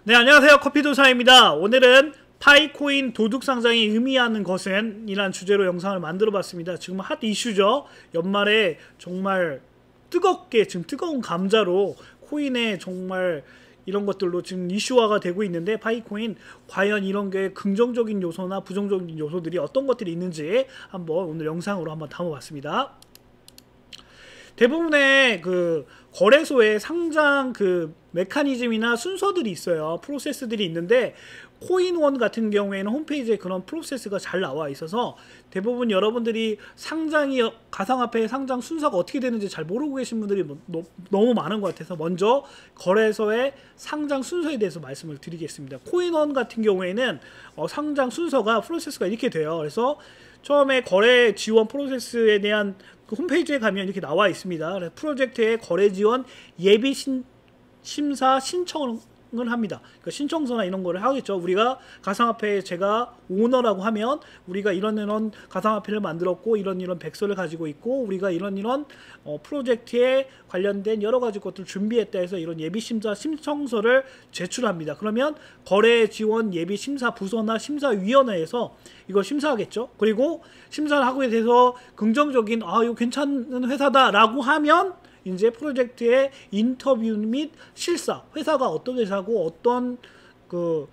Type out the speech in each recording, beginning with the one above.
네, 안녕하세요. 커피도사입니다. 오늘은 파이코인 도둑 상장이 의미하는 것은 이란 주제로 영상을 만들어 봤습니다. 지금 핫 이슈죠. 연말에 정말 뜨겁게 지금 뜨거운 감자로 코인에 정말 이런 것들로 지금 이슈화가 되고 있는데, 파이코인 과연 이런 게 긍정적인 요소나 부정적인 요소들이 어떤 것들이 있는지 한번 오늘 영상으로 한번 담아봤습니다. 대부분의 그 거래소의 상장 그 메커니즘이나 순서들이 있어요. 프로세스들이 있는데, 코인원 같은 경우에는 홈페이지에 그런 프로세스가 잘 나와 있어서 대부분 여러분들이 상장이 가상화폐의 상장 순서가 어떻게 되는지 잘 모르고 계신 분들이 너무 많은 것 같아서 먼저 거래소의 상장 순서에 대해서 말씀을 드리겠습니다. 코인원 같은 경우에는 상장 순서가 프로세스가 이렇게 돼요. 그래서 처음에 거래 지원 프로세스에 대한 그 홈페이지에 가면 이렇게 나와 있습니다. 그래서 프로젝트의 거래 지원 예비 심사 신청을 합니다. 그러니까 신청서나 이런 거를 하겠죠. 우리가 가상화폐, 제가 오너라고 하면 우리가 이런 가상화폐를 만들었고 이런 백서를 가지고 있고 우리가 이런 프로젝트에 관련된 여러 가지 것들을 준비했다 해서 이런 예비심사 신청서를 제출합니다. 그러면 거래 지원 예비심사 부서나 심사위원회에서 이걸 심사하겠죠. 그리고 심사를 하고 돼서 긍정적인 이거 괜찮은 회사다 라고 하면 이제 프로젝트의 인터뷰 및 실사, 회사가 어떤 회사고 어떤 그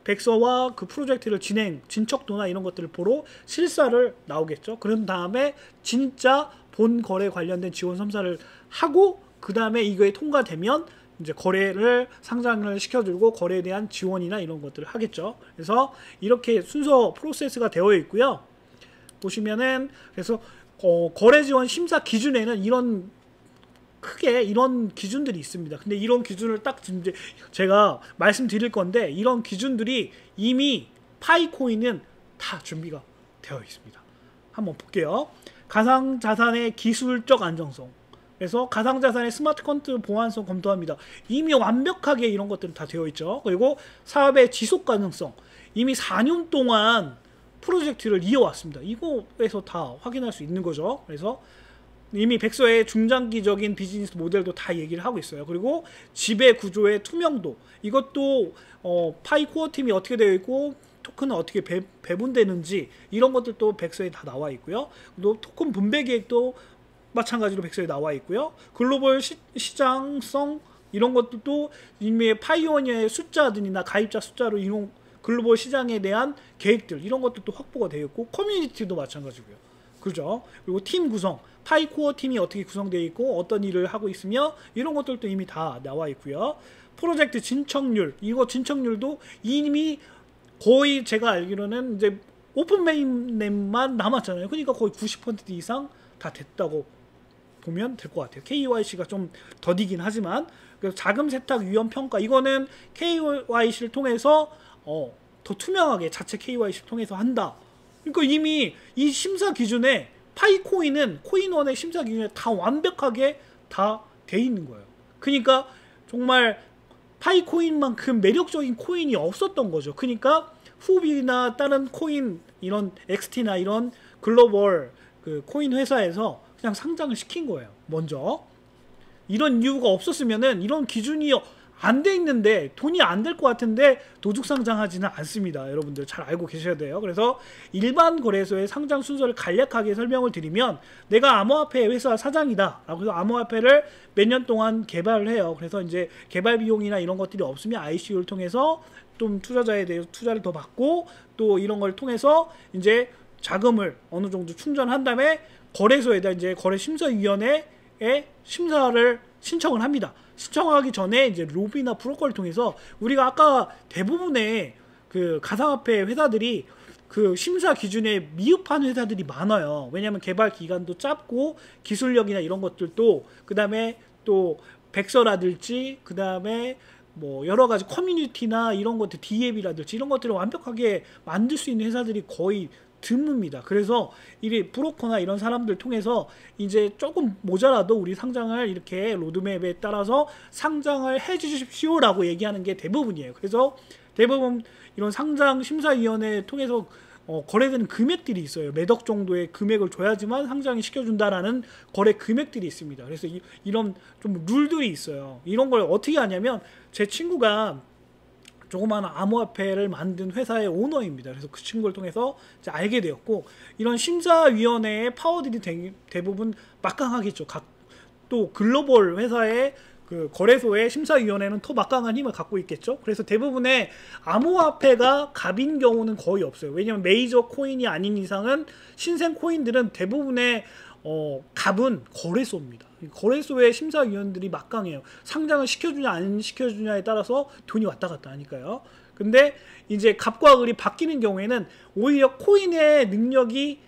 백서와 그 프로젝트를 진척도나 이런 것들을 보러 실사를 나오겠죠. 그런 다음에 진짜 본 거래 관련된 지원 심사를 하고 그 다음에 이거에 통과되면 이제 거래를 상장을 시켜주고 거래에 대한 지원이나 이런 것들을 하겠죠. 그래서 이렇게 순서 프로세스가 되어 있고요. 보시면은 그래서 거래 지원 심사 기준에는 크게 이런 기준들이 있습니다. 근데 이런 기준을 딱 이제 제가 말씀드릴 건데, 이런 기준들이 이미 파이코인은 다 준비가 되어 있습니다. 한번 볼게요. 가상자산의 기술적 안정성, 그래서 가상자산의 스마트 컨트롤 보안성 검토합니다. 이미 완벽하게 이런 것들은 다 되어 있죠. 그리고 사업의 지속 가능성, 이미 4년 동안 프로젝트를 이어왔습니다. 이거에서 다 확인할 수 있는 거죠. 그래서 이미 백서의 중장기적인 비즈니스 모델도 다 얘기를 하고 있어요. 그리고 지배 구조의 투명도, 이것도 파이코어 팀이 어떻게 되어 있고 토큰은 어떻게 배분되는지 이런 것들도 백서에 다 나와 있고요. 또 토큰 분배 계획도 마찬가지로 백서에 나와 있고요. 글로벌 시장성 이런 것들도 이미 파이오니어의 숫자들이나 가입자 숫자로 이런 글로벌 시장에 대한 계획들 이런 것들도 확보가 되어 있고, 커뮤니티도 마찬가지고요. 그죠? 그리고 팀 구성, 파이코어 팀이 어떻게 구성되어 있고 어떤 일을 하고 있으며 이런 것들도 이미 다 나와 있고요. 프로젝트 진척률, 이거 진척률도 이미 거의 제가 알기로는 이제 오픈 메인넷만 남았잖아요. 그러니까 거의 90% 이상 다 됐다고 보면 될 것 같아요. KYC가 좀 더디긴 하지만, 그래서 자금 세탁 위험 평가, 이거는 KYC를 통해서 더 투명하게 자체 KYC를 통해서 한다. 그러니까 이미 이 심사 기준에 파이코인은 코인원의 심사 기준에 다 완벽하게 다 돼 있는 거예요. 그러니까 정말 파이코인만큼 매력적인 코인이 없었던 거죠. 그러니까 후비나 다른 코인 이런 XT나 이런 글로벌 그 코인 회사에서 그냥 상장을 시킨 거예요. 먼저 이런 이유가 없었으면은 이런 기준이 안 돼 있는데 돈이 안 될 것 같은데 도둑 상장하지는 않습니다. 여러분들 잘 알고 계셔야 돼요. 그래서 일반 거래소의 상장 순서를 간략하게 설명을 드리면, 내가 암호화폐 회사 사장이다 라고 해서 암호화폐를 몇 년 동안 개발을 해요. 그래서 이제 개발 비용이나 이런 것들이 없으면 ICO를 통해서 좀 투자자에 대해서 투자를 더 받고, 또 이런 걸 통해서 이제 자금을 어느 정도 충전한 다음에 거래소에다 이제 거래심사위원회에 심사를 신청을 합니다. 신청하기 전에 이제 로비나 브로커를 통해서 우리가 아까 대부분의 그 가상화폐 회사들이 그 심사 기준에 미흡한 회사들이 많아요. 왜냐하면 개발 기간도 짧고 기술력이나 이런 것들도, 그 다음에 또 백서라든지 그 다음에 뭐 여러 가지 커뮤니티나 이런 것들, D앱이라든지 이런 것들을 완벽하게 만들 수 있는 회사들이 거의 드뭅니다. 그래서 이 브로커나 이런 사람들 통해서 이제 조금 모자라도 우리 상장을 이렇게 로드맵에 따라서 상장을 해 주십시오 라고 얘기하는 게 대부분이에요. 그래서 대부분 이런 상장 심사위원회 통해서 거래되는 금액들이 있어요. 몇억 정도의 금액을 줘야지만 상장이 시켜준다라는 거래 금액들이 있습니다. 그래서 이런 좀 룰들이 있어요. 이런 걸 어떻게 하냐면, 제 친구가 조그마한 암호화폐를 만든 회사의 오너입니다. 그래서 그 친구를 통해서 이제 알게 되었고, 이런 심사위원회의 파워들이 대부분 막강하겠죠. 또 글로벌 회사의 그 거래소의 심사위원회는 더 막강한 힘을 갖고 있겠죠. 그래서 대부분의 암호화폐가 갑인 경우는 거의 없어요. 왜냐하면 메이저 코인이 아닌 이상은 신생 코인들은 대부분의 갑은 거래소입니다. 거래소의 심사위원들이 막강해요. 상장을 시켜주냐 안 시켜주냐에 따라서 돈이 왔다 갔다 하니까요. 근데 이제 갑과 을이 바뀌는 경우에는 오히려 코인의 능력이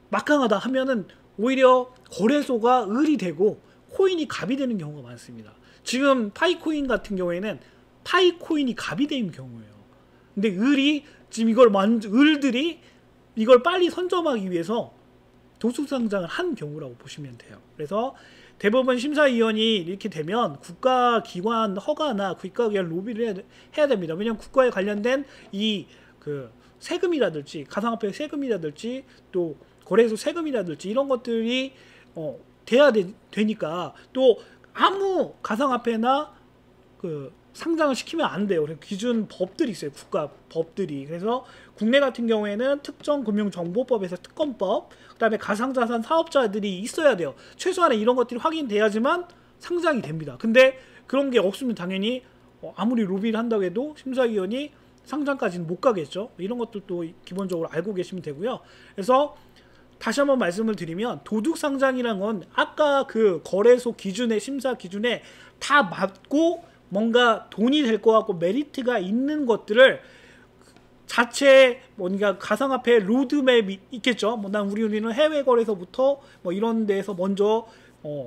막강하다 하면은 오히려 거래소가 을이 되고 코인이 갑이 되는 경우가 많습니다. 지금 파이코인 같은 경우에는 파이코인이 갑이 되는 경우예요. 근데 을이 지금 을들이 이걸 빨리 선점하기 위해서 도수상장을 한 경우라고 보시면 돼요. 그래서 대법원 심사위원이 이렇게 되면 국가기관 허가나 국가기관 로비를 해야 됩니다. 왜냐하면 국가에 관련된 이 그 세금이라든지 가상화폐 세금이라든지 또 거래소 세금이라든지 이런 것들이 돼야 되니까 또 아무 가상화폐나 그 상장을 시키면 안 돼요. 그래서 기준 법들이 있어요. 국가 법들이. 그래서 국내 같은 경우에는 특정금융정보법에서 특검법, 그 다음에 가상자산 사업자들이 있어야 돼요. 최소한의 이런 것들이 확인돼야지만 상장이 됩니다. 근데 그런 게 없으면 당연히 아무리 로비를 한다고 해도 심사위원이 상장까지는 못 가겠죠. 이런 것들도 기본적으로 알고 계시면 되고요. 그래서 다시 한번 말씀을 드리면 도둑상장이란 건 아까 그 거래소 기준의 심사 기준에 다 맞고 뭔가 돈이 될 것 같고 메리트가 있는 것들을 자체 뭔가 가상화폐 로드맵이 있겠죠. 우리는 해외 거래소부터 뭐 이런 데서 먼저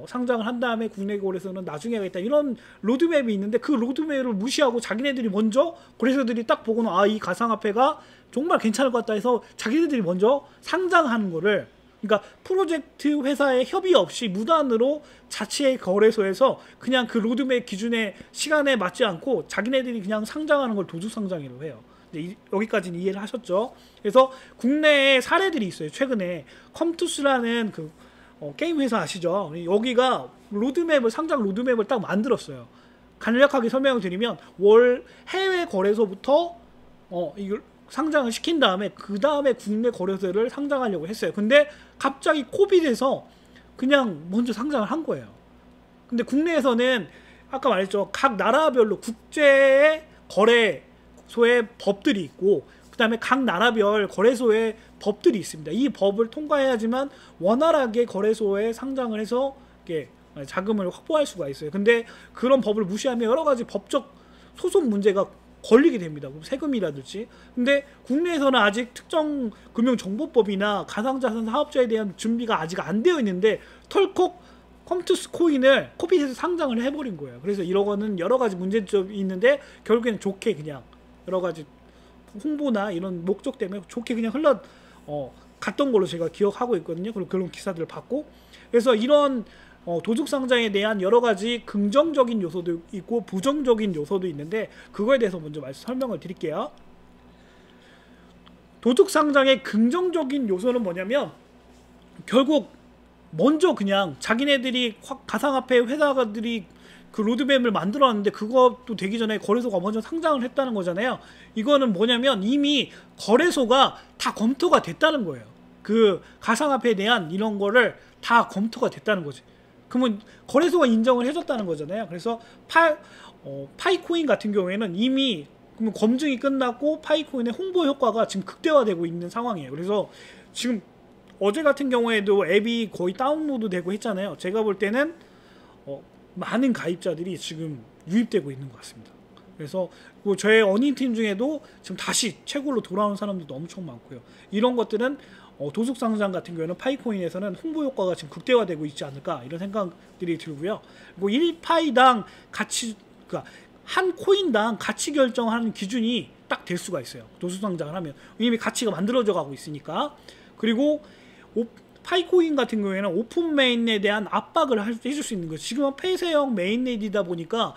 상장을 한 다음에 국내 거래소는 나중에 하겠다 이런 로드맵이 있는데 그 로드맵을 무시하고 자기네들이 먼저 거래소들이 딱 보고는 이 가상화폐가 정말 괜찮을 것 같다 해서 자기네들이 먼저 상장하는 거를, 그러니까 프로젝트 회사의 협의 없이 무단으로 자체의 거래소에서 그냥 그 로드맵 기준의 시간에 맞지 않고 자기네들이 그냥 상장하는 걸 도둑상장이라고 해요. 여기까지는 이해를 하셨죠? 그래서 국내에 사례들이 있어요. 최근에 컴투스라는 그 게임 회사 아시죠? 여기가 상장 로드맵을 딱 만들었어요. 간략하게 설명을 드리면 해외 거래소부터 이걸 상장을 시킨 다음에 그 다음에 국내 거래소를 상장하려고 했어요. 근데 갑자기 코비드에서 그냥 먼저 상장을 한 거예요. 근데 국내에서는 아까 말했죠. 각 나라별로 국제 거래소의 법들이 있고 그 다음에 각 나라별 거래소의 법들이 있습니다. 이 법을 통과해야지만 원활하게 거래소에 상장을 해서 이렇게 자금을 확보할 수가 있어요. 근데 그런 법을 무시하면 여러 가지 법적 소송 문제가 걸리게 됩니다. 세금이라든지. 근데 국내에서는 아직 특정 금융정보법이나 가상자산 사업자에 대한 준비가 아직 안 되어 있는데 털컥 컴투스 코인을 코빗에서 상장을 해버린 거예요. 그래서 이러고는 여러 가지 문제점이 있는데 결국에는 좋게 그냥 여러 가지 홍보나 이런 목적 때문에 좋게 그냥 갔던 걸로 제가 기억하고 있거든요. 그리고 그런 기사들을 봤고, 그래서 이런 도둑상장에 대한 여러 가지 긍정적인 요소도 있고 부정적인 요소도 있는데 그거에 대해서 먼저 설명을 드릴게요. 도둑상장의 긍정적인 요소는 뭐냐면 결국 먼저 그냥 자기네들이 가상화폐 회사들이 그 로드맵을 만들어놨는데 그것도 되기 전에 거래소가 먼저 상장을 했다는 거잖아요. 이거는 뭐냐면 이미 거래소가 다 검토가 됐다는 거예요. 그 가상화폐에 대한 이런 거를 다 검토가 됐다는 거지. 그러면 거래소가 인정을 해줬다는 거잖아요. 그래서 파이코인 같은 경우에는 이미 검증이 끝났고 파이코인의 홍보 효과가 지금 극대화되고 있는 상황이에요. 그래서 지금 어제 같은 경우에도 앱이 거의 다운로드 되고 했잖아요. 제가 볼 때는 많은 가입자들이 지금 유입되고 있는 것 같습니다. 그래서 저의 어닝팀 중에도 지금 다시 채굴로 돌아오는 사람들도 엄청 많고요. 이런 것들은 도둑상장 같은 경우에는 파이코인에서는 홍보 효과가 지금 극대화되고 있지 않을까 이런 생각들이 들고요. 그리고 1파이당 가치, 그러니까 한 코인당 가치 결정하는 기준이 딱 될 수가 있어요. 도둑상장을 하면 이미 가치가 만들어져 가고 있으니까. 그리고 파이코인 같은 경우에는 오픈 메인넷에 대한 압박을 해줄 수 있는 거예요. 지금은 폐쇄형 메인넷이다 보니까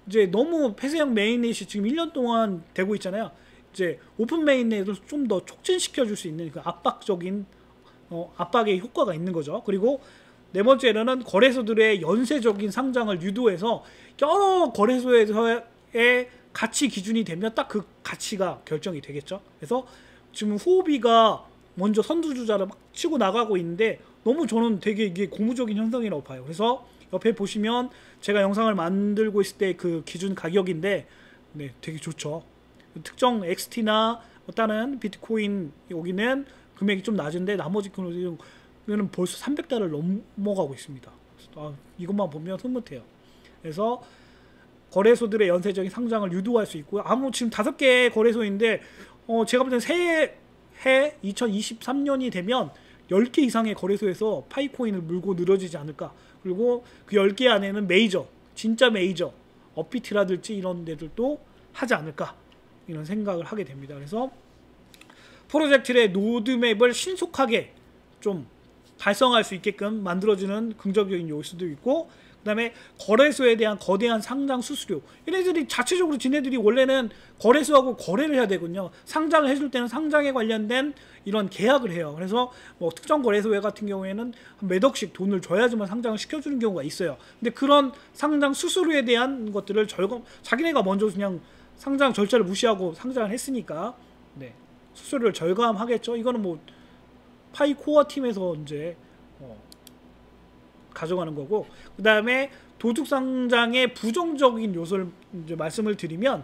이제 너무 폐쇄형 메인넷이 지금 1년 동안 되고 있잖아요. 이제 오픈 메인넷을 좀 더 촉진시켜 줄 수 있는 그 압박적인 압박의 효과가 있는 거죠. 그리고 네 번째로는 거래소들의 연쇄적인 상장을 유도해서 여러 거래소에서의 가치 기준이 되면 딱 그 가치가 결정이 되겠죠. 그래서 지금 후오비가 먼저 선두주자를 막 치고 나가고 있는데 너무 저는 되게 이게 고무적인 현상이라고 봐요. 그래서 옆에 보시면 제가 영상을 만들고 있을 때 그 기준 가격인데 네, 되게 좋죠. 특정 XT나 다른 비트코인 여기는 금액이 좀 낮은데 나머지 거는 벌써 300달러를 넘어가고 있습니다. 이것만 보면 흐뭇해요. 그래서 거래소들의 연쇄적인 상장을 유도할 수 있고요. 지금 5개 거래소인데 제가 볼 때는 새해 2023년이 되면 10개 이상의 거래소에서 파이코인을 물고 늘어지지 않을까. 그리고 그 10개 안에는 메이저, 진짜 메이저, 업비트라든지 이런 데들도 하지 않을까. 이런 생각을 하게 됩니다. 그래서 프로젝트의 로드맵을 신속하게 좀 달성할 수 있게끔 만들어지는 긍정적인 요소도 있고, 그 다음에 거래소에 대한 거대한 상장 수수료, 얘네들이 자체적으로 지네들이 원래는 거래소하고 거래를 해야 되거든요. 상장을 해줄 때는 상장에 관련된 이런 계약을 해요. 그래서 뭐 특정 거래소 같은 경우에는 몇 억씩 돈을 줘야지만 상장을 시켜주는 경우가 있어요. 근데 그런 상장 수수료에 대한 것들을 자기네가 먼저 그냥 상장 절차를 무시하고 상장을 했으니까 네, 수수료를 절감하겠죠. 이거는 뭐 파이코어 팀에서 이제 가져가는 거고, 그 다음에 도둑상장의 부정적인 요소를 이제 말씀을 드리면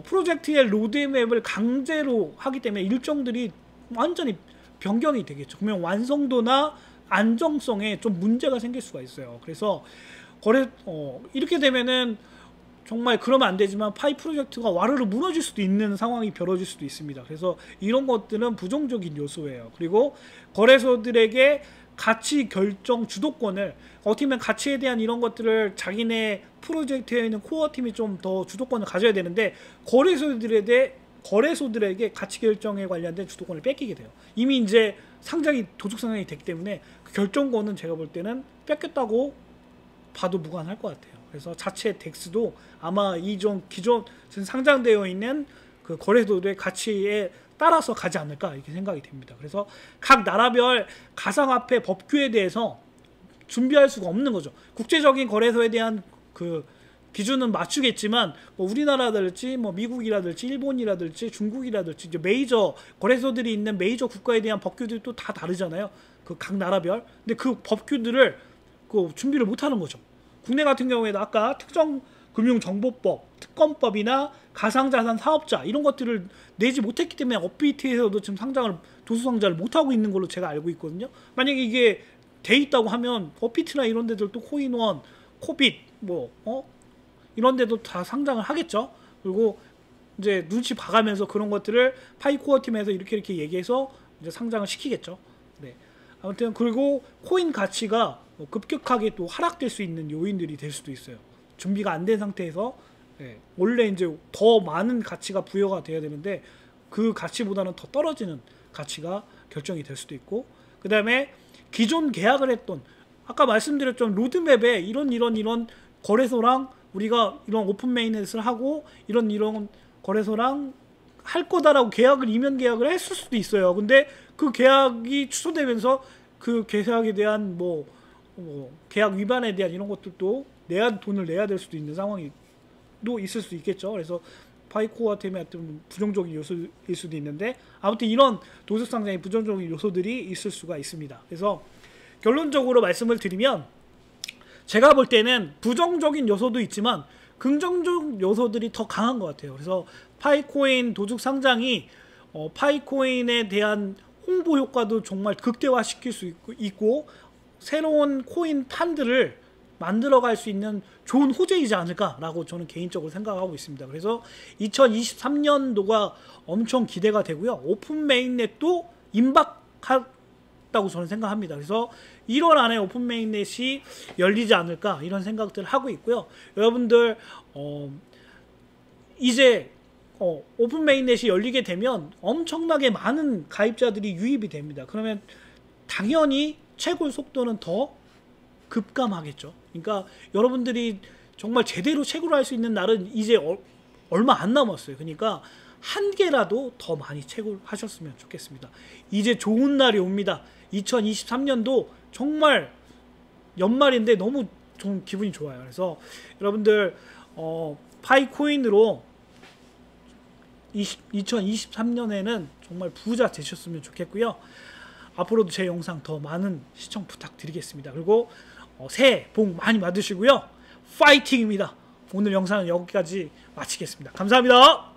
프로젝트의 로드맵을 강제로 하기 때문에 일정들이 완전히 변경이 되겠죠. 그러면 완성도나 안정성에 좀 문제가 생길 수가 있어요. 그래서 이렇게 되면은 정말 그러면 안 되지만 파이 프로젝트가 와르르 무너질 수도 있는 상황이 벌어질 수도 있습니다. 그래서 이런 것들은 부정적인 요소예요. 그리고 거래소들에게 가치 결정 주도권을, 어떻게 보면 가치에 대한 이런 것들을 자기네 프로젝트에 있는 코어 팀이 좀 더 주도권을 가져야 되는데 거래소들에게 가치 결정에 관련된 주도권을 뺏기게 돼요. 이미 이제 도둑 상장이 됐기 때문에 그 결정권은 제가 볼 때는 뺏겼다고 봐도 무관할 것 같아요. 그래서 자체 덱스도 아마 기존 상장되어 있는 그 거래소들의 가치에 따라서 가지 않을까 이렇게 생각이 됩니다. 그래서 각 나라별 가상화폐 법규에 대해서 준비할 수가 없는 거죠. 국제적인 거래소에 대한 그 기준은 맞추겠지만 뭐 우리나라랄지 뭐 미국이라든지 일본이라든지 중국이라든지 이제 메이저 거래소들이 있는 메이저 국가에 대한 법규들이 또 다 다르잖아요. 그 각 나라별. 근데 그 법규들을 준비를 못 하는 거죠. 국내 같은 경우에도 아까 특정금융정보법, 특검법이나 가상자산 사업자 이런 것들을 내지 못했기 때문에 업비트에서도 지금 도수상장을 못하고 있는 걸로 제가 알고 있거든요. 만약에 이게 돼 있다고 하면 업비트나 이런 데들도 코인원, 코빗 이런 데도 다 상장을 하겠죠. 그리고 이제 눈치 봐가면서 그런 것들을 파이코어 팀에서 이렇게 얘기해서 이제 상장을 시키겠죠. 네. 아무튼 그리고 코인 가치가 급격하게 또 하락될 수 있는 요인들이 될 수도 있어요. 준비가 안 된 상태에서 원래 이제 더 많은 가치가 부여가 돼야 되는데 그 가치보다는 더 떨어지는 가치가 결정이 될 수도 있고, 그 다음에 기존 계약을 했던 아까 말씀드렸죠. 로드맵에 이런 거래소랑 우리가 이런 오픈 메인넷을 하고 이런 거래소랑 할 거다라고 이면 계약을 했을 수도 있어요. 근데 그 계약이 취소되면서 그 계약에 대한 계약 위반에 대한 이런 것들도 돈을 내야 될 수도 있는 상황이 또 있을 수 있겠죠. 그래서 파이코어 팀의 어떤 부정적인 요소일 수도 있는데, 아무튼 이런 도둑상장의 부정적인 요소들이 있을 수가 있습니다. 그래서 결론적으로 말씀을 드리면 제가 볼 때는 부정적인 요소도 있지만 긍정적 요소들이 더 강한 것 같아요. 그래서 파이코인 도둑 상장이 파이코인에 대한 홍보 효과도 정말 극대화시킬 수 있고 새로운 코인 판들을 만들어갈 수 있는 좋은 호재이지 않을까라고 저는 개인적으로 생각하고 있습니다. 그래서 2023년도가 엄청 기대가 되고요. 오픈 메인넷도 임박했다고 저는 생각합니다. 그래서 1월 안에 오픈 메인넷이 열리지 않을까 이런 생각들을 하고 있고요. 여러분들 이제 오픈 메인넷이 열리게 되면 엄청나게 많은 가입자들이 유입이 됩니다. 그러면 당연히 채굴 속도는 더 급감하겠죠. 그러니까 여러분들이 정말 제대로 채굴할 수 있는 날은 이제 얼마 안 남았어요. 그러니까 한 개라도 더 많이 채굴하셨으면 좋겠습니다. 이제 좋은 날이 옵니다. 2023년도 정말 연말인데 너무 좀 기분이 좋아요. 그래서 여러분들 파이코인으로 2023년에는 정말 부자 되셨으면 좋겠고요. 앞으로도 제 영상 더 많은 시청 부탁드리겠습니다. 그리고 새해 복 많이 받으시고요. 파이팅입니다. 오늘 영상은 여기까지 마치겠습니다. 감사합니다.